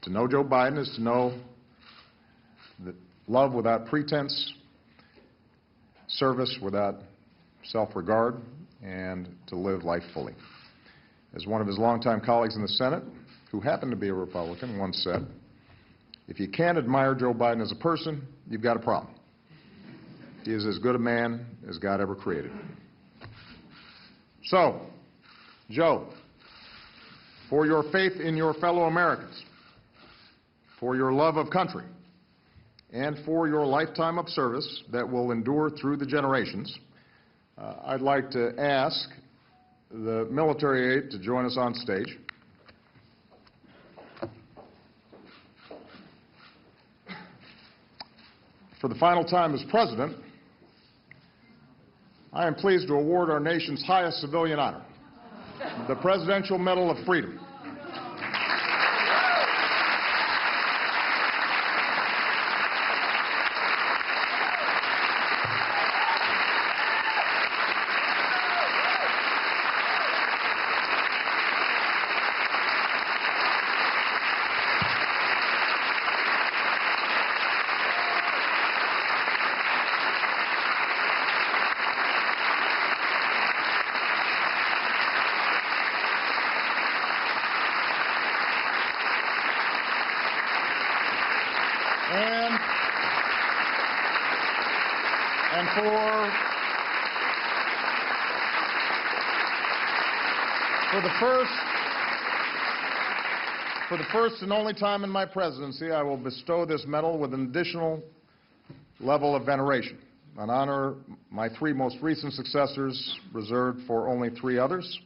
To know Joe Biden is to know that love without pretense, service without self-regard, and to live life fully. As one of his longtime colleagues in the Senate, who happened to be a Republican, once said, "If you can't admire Joe Biden as a person, you've got a problem. He is as good a man as God ever created." So, Joe, for your faith in your fellow Americans, for your love of country, and for your lifetime of service that will endure through the generations, I'd like to ask the military aide to join us on stage. For the final time as President, I am pleased to award our nation's highest civilian honor, the Presidential Medal of Freedom. And for the first and only time in my presidency, I will bestow this medal with an additional level of veneration, an honor my three most recent successors reserved for only three others: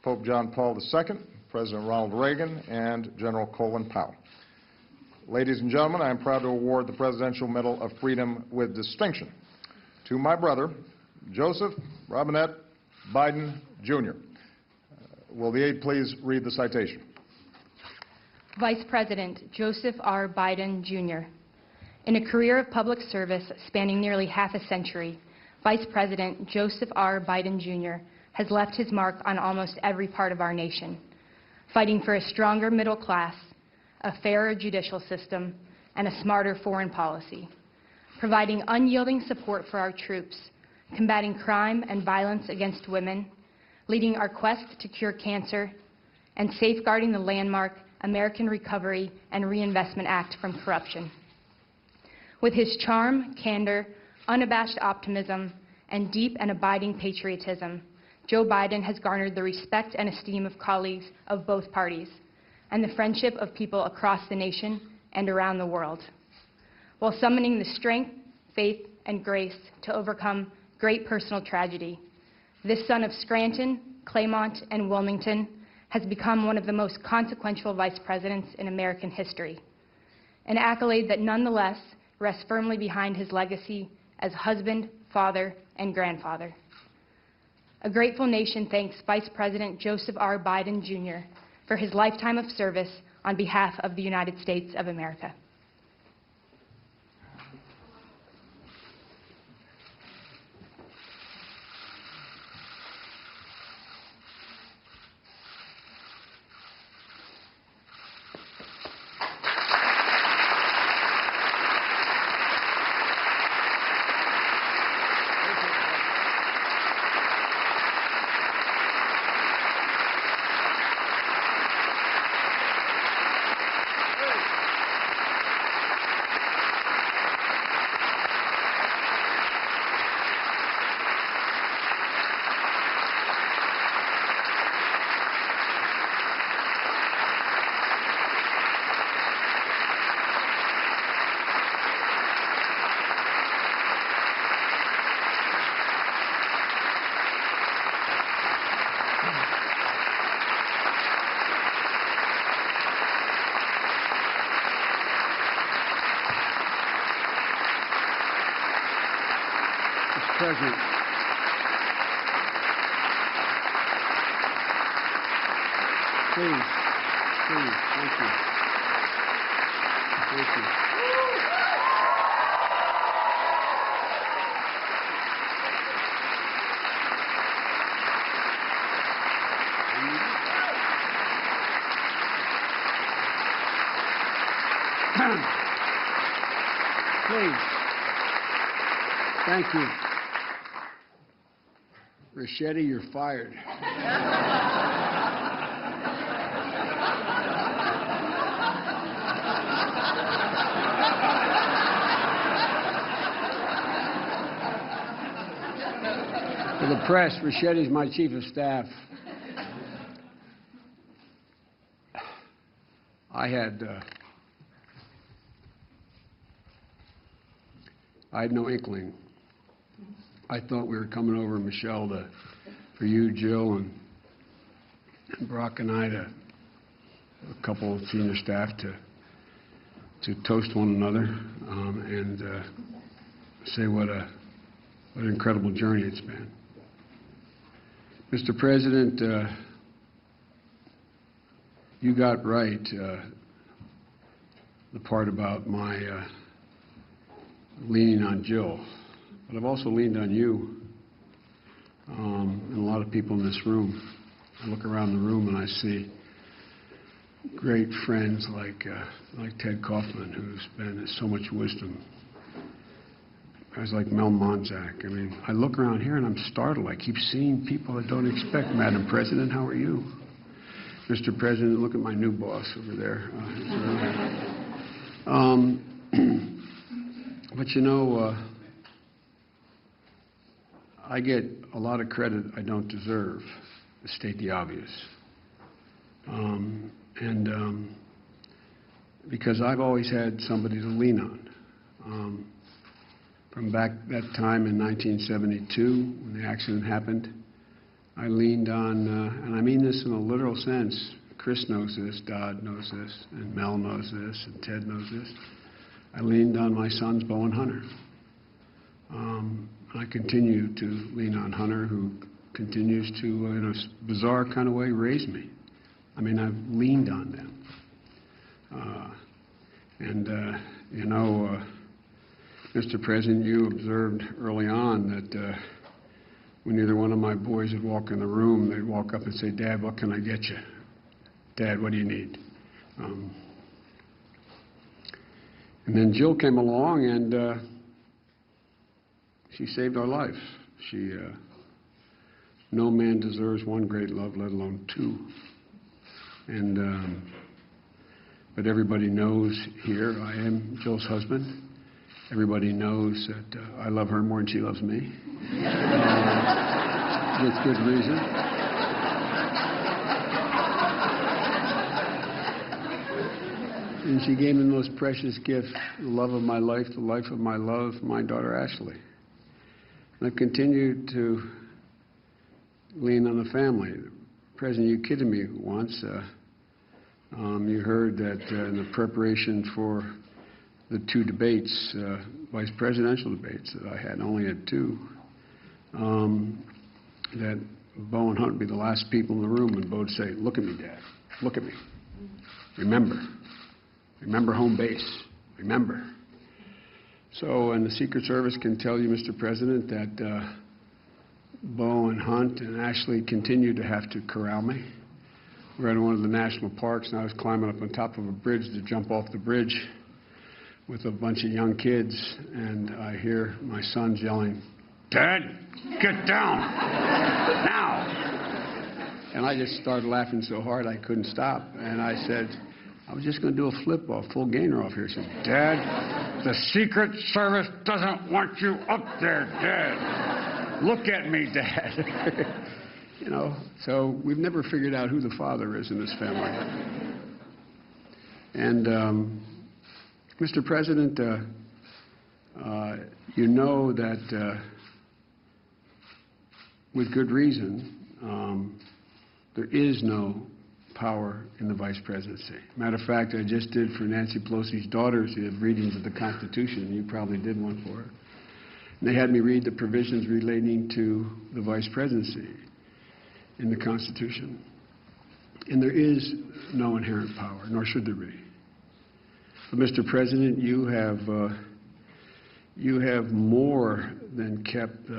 Pope John Paul II, President Ronald Reagan, and General Colin Powell. Ladies and gentlemen, I am proud to award the Presidential Medal of Freedom with distinction to my brother, Joseph Robinette Biden, Jr. Will the aide please read the citation? Vice President Joseph R. Biden, Jr. In a career of public service spanning nearly half a century, Vice President Joseph R. Biden, Jr. has left his mark on almost every part of our nation, fighting for a stronger middle class, a fairer judicial system, and a smarter foreign policy, providing unyielding support for our troops, combating crime and violence against women, leading our quest to cure cancer, and safeguarding the landmark American Recovery and Reinvestment Act from corruption. With his charm, candor, unabashed optimism, and deep and abiding patriotism, Joe Biden has garnered the respect and esteem of colleagues of both parties, and the friendship of people across the nation and around the world, while summoning the strength, faith, and grace to overcome great personal tragedy. This son of Scranton, Claymont, and Wilmington has become one of the most consequential vice presidents in American history, an accolade that nonetheless rests firmly behind his legacy as husband, father, and grandfather. A grateful nation thanks Vice President Joseph R. Biden, Jr. for his lifetime of service on behalf of the United States of America. President. Please, thank you. Thank you. Please. Thank you. Ricchetti, you're fired. For the press, Ricchetti's my chief of staff. I had no inkling. I thought we were coming over, Michelle, for you, Jill, and Brock and I, a couple of senior staff, to toast one another and say what an incredible journey it's been. Mr. President, you got right the part about my leaning on Jill, but I've also leaned on you and a lot of people in this room. I look around the room and I see great friends like Ted Kaufman, who's been so much wisdom. Guys like Mel Monzak. I mean, I look around here and I'm startled. I keep seeing people I don't expect. Madam President, how are you? Mr. President, look at my new boss over there. But you know, I get a lot of credit I don't deserve, to state the obvious. Because I've always had somebody to lean on. From back that time in 1972, when the accident happened, I leaned on, and I mean this in a literal sense, Chris knows this, Dodd knows this, and Mel knows this, and Ted knows this. I leaned on my sons, Bo and Hunter. I continue to lean on Hunter, who continues to, in a bizarre kind of way, raise me. I mean, I've leaned on them. You know, Mr. President, you observed early on that when either one of my boys would walk in the room, they'd walk up and say, "Dad, what can I get you? Dad, what do you need?" And then Jill came along and she saved our life. No man deserves one great love, let alone two. But everybody knows here I am Jill's husband. Everybody knows that I love her more than she loves me. With good reason. And she gave me the most precious gift, the love of my life, the life of my love, my daughter Ashley. And I've continued to lean on the family. President, you kidded me once. You heard that in the preparation for the two debates, vice presidential debates that I had, only had two, that Bo and Hunt would be the last people in the room, and Bo would say, "Look at me, Dad. Look at me. Remember. Remember home base. Remember." So, and the Secret Service can tell you, Mr. President, that Bo and Hunt and Ashley continue to have to corral me. We're at one of the national parks, and I was climbing up on top of a bridge to jump off the bridge with a bunch of young kids, and I hear my sons yelling, "Dad, get down, now!" And I just started laughing so hard I couldn't stop, and I said, "I was just going to do a flip-off, full gainer off here." He said, "Dad, the Secret Service doesn't want you up there, Dad. Look at me, Dad." You know, so we've never figured out who the father is in this family. And Mr. President, you know that with good reason, there is no power in the vice presidency. Matter of fact, I just did for Nancy Pelosi's daughters, who have readings of the Constitution. You probably did one for her. And they had me read the provisions relating to the vice presidency in the Constitution. And there is no inherent power, nor should there be. But Mr. President, you have more than kept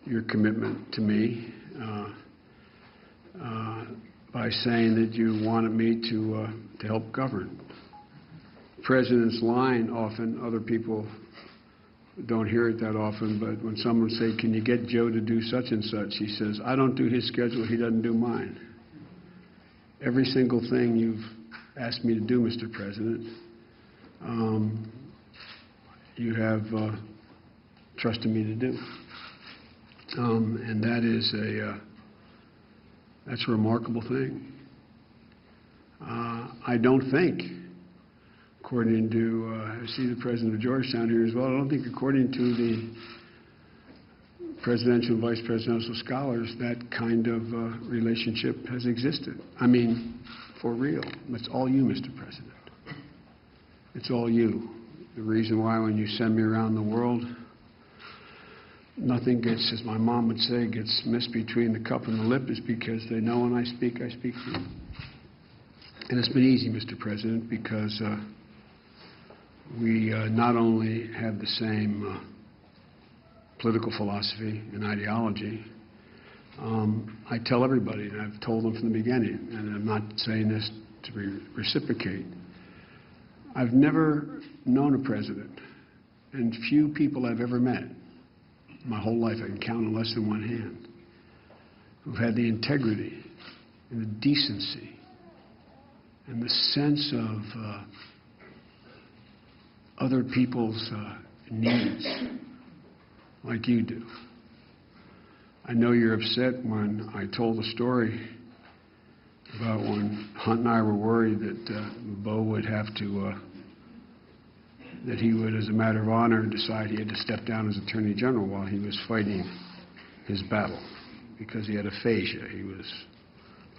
your commitment to me by saying that you wanted me to help govern. President's line often, other people don't hear it that often, but when someone say, can you get Joe to do such and such, he says, I don't do his schedule, he doesn't do mine. Every single thing you've asked me to do, Mr. President, you have trusted me to do. And that is that's a remarkable thing. I don't think, according to, I see the president of Georgetown here as well, I don't think according to the presidential and vice presidential scholars that kind of relationship has existed. I mean, for real. It's all you, Mr. President. It's all you. The reason why when you send me around the world, nothing gets, as my mom would say, gets missed between the cup and the lip is because they know when I speak for you. And it's been easy, Mr. President, because we not only have the same political philosophy and ideology, I tell everybody, and I've told them from the beginning, and I'm not saying this to reciprocate, I've never known a president, and few people I've ever met, my whole life I can count on less than one hand, who've had the integrity and the decency and the sense of other people's needs like you do. I know you're upset when I told the story about when Hunt and I were worried that Bo would have to, that he would, as a matter of honor, decide he had to step down as Attorney General while he was fighting his battle because he had aphasia. He was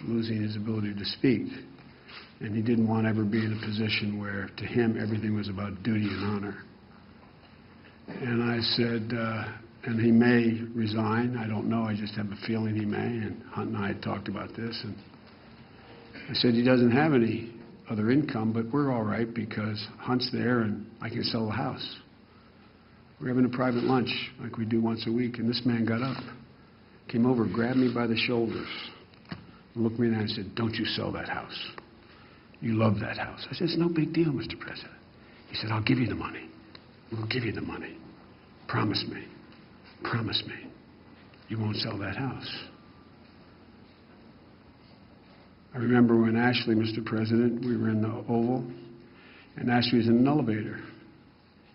losing his ability to speak. And he didn't want to ever be in a position where, to him, everything was about duty and honor. And I said, and he may resign. I don't know. I just have a feeling he may. And Hunt and I had talked about this. And I said, he doesn't have any other income, but we're all right because Hunt's there and I can sell the house. We're having a private lunch like we do once a week. And this man got up, came over, grabbed me by the shoulders, and looked me in the eye and said, don't you sell that house. You love that house. I said, it's no big deal, Mr. President. He said, I'll give you the money. We'll give you the money. Promise me. Promise me. You won't sell that house. I remember when Ashley, Mr. President, we were in the Oval, and Ashley was in an elevator.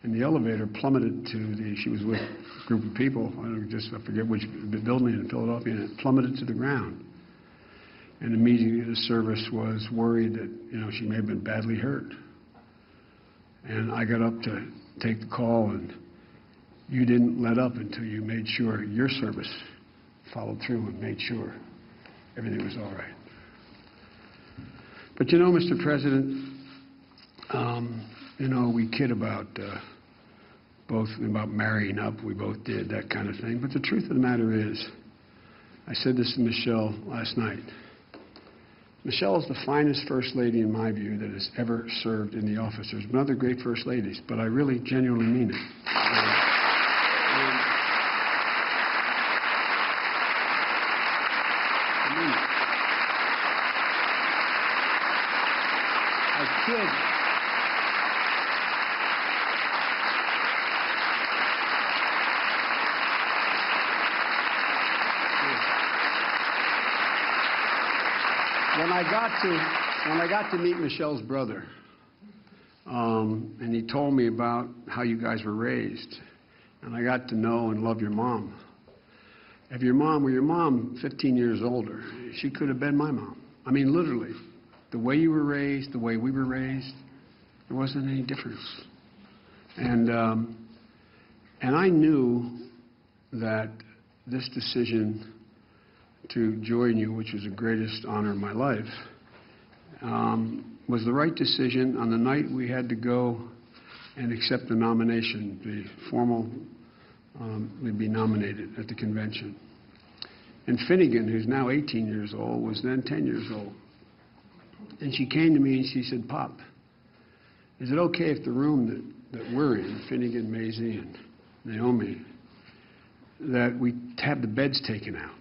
And the elevator plummeted to the, she was with a group of people, I forget which building in Philadelphia, and it plummeted to the ground. And immediately the service was worried that, you know, she may have been badly hurt. And I got up to take the call, and you didn't let up until you made sure your service followed through and made sure everything was all right. But you know, Mr. President, you know, we kid about about marrying up. We both did that kind of thing. But the truth of the matter is, I said this to Michelle last night. Michelle is the finest first lady, in my view, that has ever served in the office. There's been other great first ladies, but I really genuinely mean it. I mean it. I kid. When I got to meet Michelle's brother, and he told me about how you guys were raised, and I got to know and love your mom. If your mom were your mom 15 years older, she could have been my mom. I mean, literally, the way you were raised, the way we were raised, there wasn't any difference. And I knew that this decision to join you, which was the greatest honor of my life, was the right decision on the night we had to go and accept the nomination, the formal, we'd be nominated at the convention. And Finnegan, who's now 18 years old, was then 10 years old. And she came to me and she said, Pop, is it okay if the room that we're in, Finnegan, Maisie, and Naomi, that we have the beds taken out?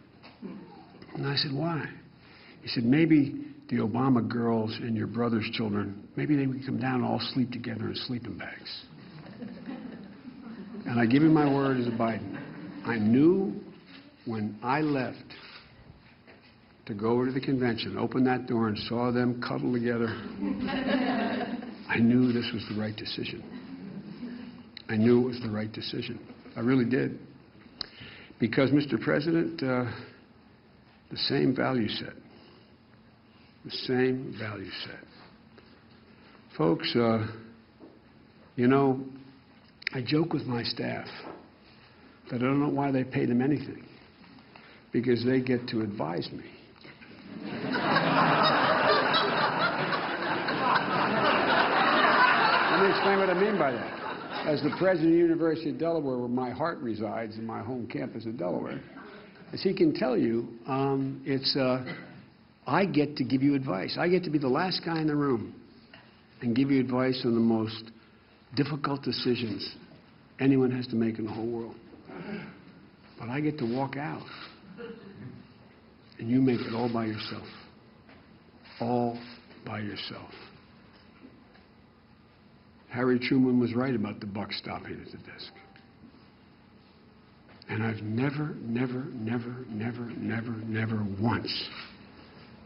And I said, why? He said, maybe the Obama girls and your brother's children, maybe they would come down and all sleep together in sleeping bags. And I give you my word as a Biden, I knew when I left to go over to the convention, opened that door and saw them cuddle together, I knew this was the right decision. I knew it was the right decision. I really did. Because, Mr. President, the same value set. The same value set. Folks, you know, I joke with my staff that I don't know why they pay them anything, because they get to advise me. Let me explain what I mean by that. As the president of the University of Delaware, where my heart resides, in my home campus of Delaware, as he can tell you, I get to give you advice. I get to be the last guy in the room and give you advice on the most difficult decisions anyone has to make in the whole world. But I get to walk out, and you make it all by yourself. All by yourself. Harry Truman was right about the buck stopping at the desk. And I've never once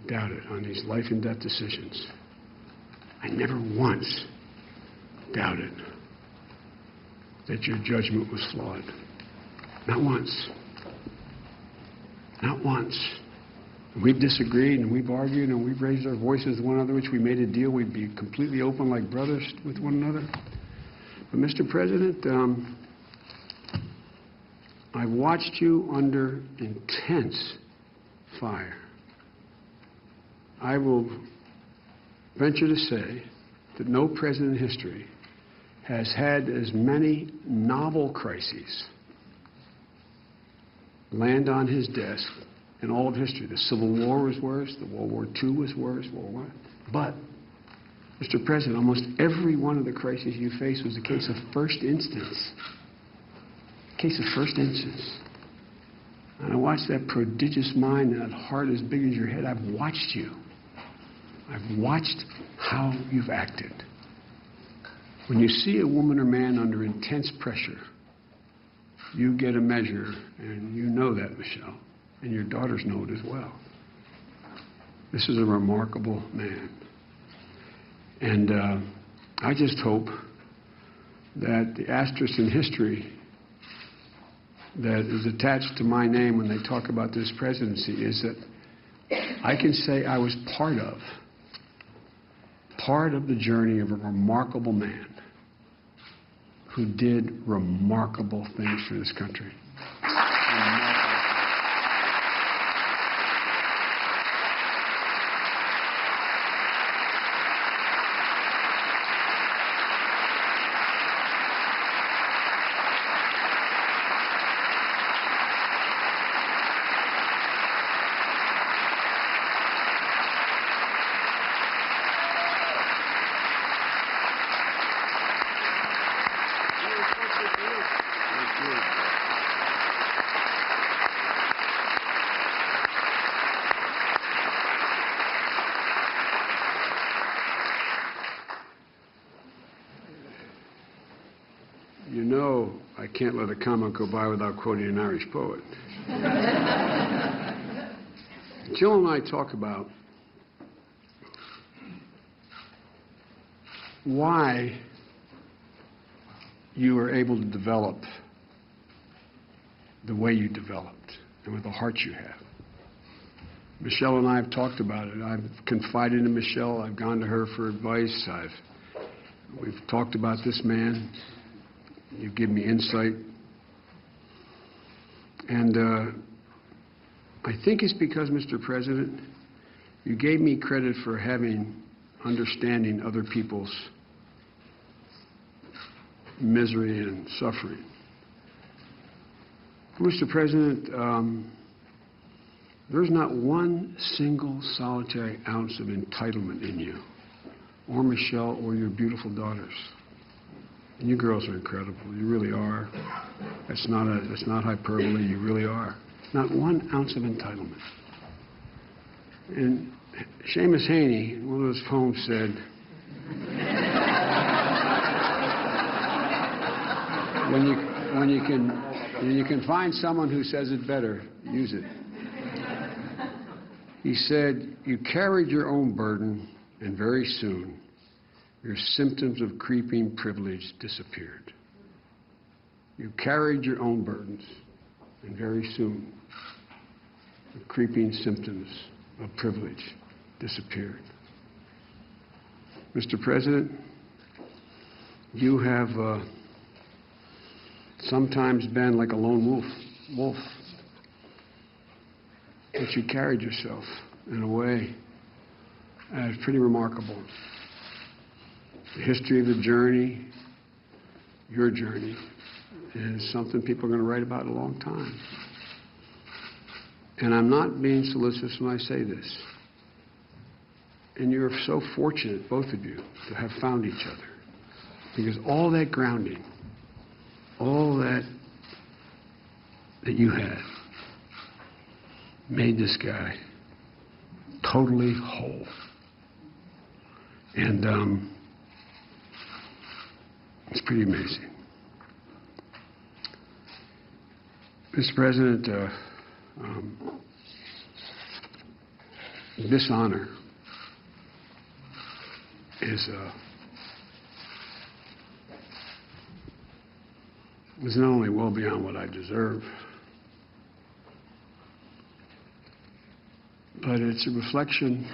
doubted on these life and death decisions. I never once doubted that your judgment was flawed. Not once. Not once. We've disagreed and we've argued and we've raised our voices to one another, which we made a deal we'd be completely open like brothers with one another. But, Mr. President, I've watched you under intense fire. I will venture to say that no president in history has had as many novel crises land on his desk in all of history. The Civil War was worse, the World War II was worse, World War I. But, Mr. President, almost every one of the crises you faced was a case of first instance. A case of first instance. And I watched that prodigious mind and that heart as big as your head. I've watched you. I've watched how you've acted. When you see a woman or man under intense pressure, you get a measure, and you know that, Michelle. And your daughters know it as well. This is a remarkable man. And I just hope that the asterisk in history that is attached to my name when they talk about this presidency is that I can say I was part of the journey of a remarkable man who did remarkable things for this country. You know I can't let a comment go by without quoting an Irish poet. Jill and I talk about why you were able to develop the way you developed and with the heart you have. Michelle and I have talked about it. I've confided in Michelle. I've gone to her for advice. We've talked about this man. You give me insight. And I think it's because, Mr. President, you gave me credit for understanding other people's misery and suffering. Mr. President, there's not one single solitary ounce of entitlement in you, or Michelle, or your beautiful daughters. And you girls are incredible. You really are. It's not hyperbole. You really are. Not one ounce of entitlement. And Seamus Haney, in one of his poems, said, when you can find someone who says it better, use it. He said, you carried your own burden, and very soon your symptoms of creeping privilege disappeared. You carried your own burdens, and very soon the creeping symptoms of privilege disappeared. Mr. President, you have sometimes been like a lone wolf, but you carried yourself in a way that is pretty remarkable. The history of the journey, your journey, is something people are going to write about a long time. And I'm not being solicitous when I say this. And you're so fortunate, both of you, to have found each other. Because all that grounding, all that you had, made this guy totally whole. And it's pretty amazing. Mr. President, this honor is not only well beyond what I deserve, but it's a reflection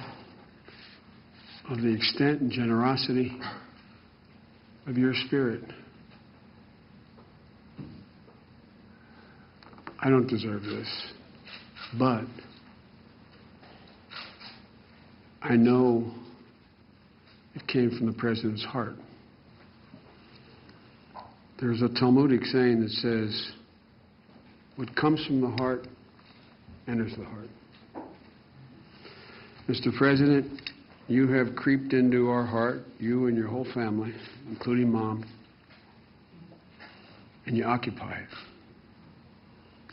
of the extent and generosity of your spirit. I don't deserve this, but I know it came from the President's heart. There's a Talmudic saying that says, what comes from the heart enters the heart. Mr. President, you have creeped into our heart, you and your whole family, including Mom, and you occupy it.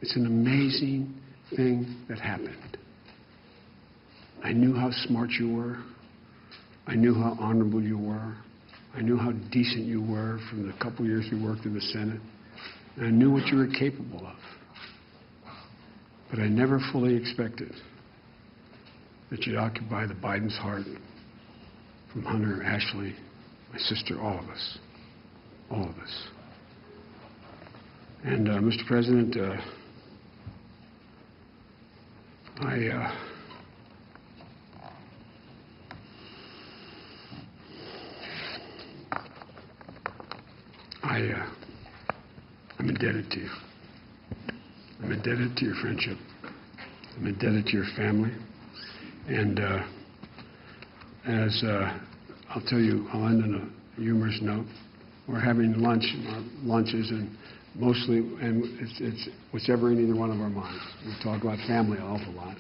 It's an amazing thing that happened. I knew how smart you were. I knew how honorable you were. I knew how decent you were from the couple years we worked in the Senate. And I knew what you were capable of. But I never fully expected that you'd occupy the Biden's heart, from Hunter, Ashley, my sister, all of us. All of us. And, Mr. President, I'm indebted to you. I'm indebted to your friendship. I'm indebted to your family. And I'll tell you, I'll end on a humorous note. We're having lunches, and mostly, and it's whatever in either one of our minds. We talk about family an awful lot.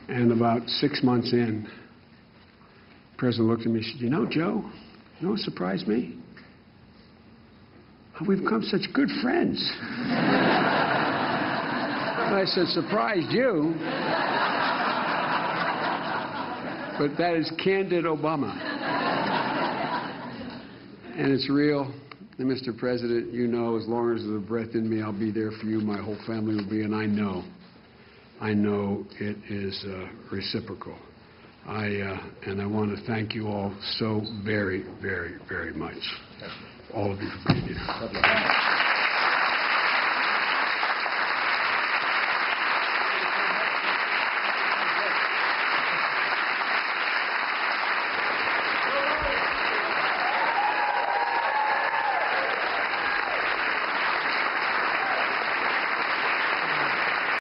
And about 6 months in, the President looked at me and said, you know, Joe, you know what surprised me? How we've become such good friends. And I said, surprised you? But that is candid Obama. And it's real. And Mr. President, you know, as long as there's a breath in me, I'll be there for you. My whole family will be, and I know it is reciprocal. And I want to thank you all so very, very, very much. All of you for being here.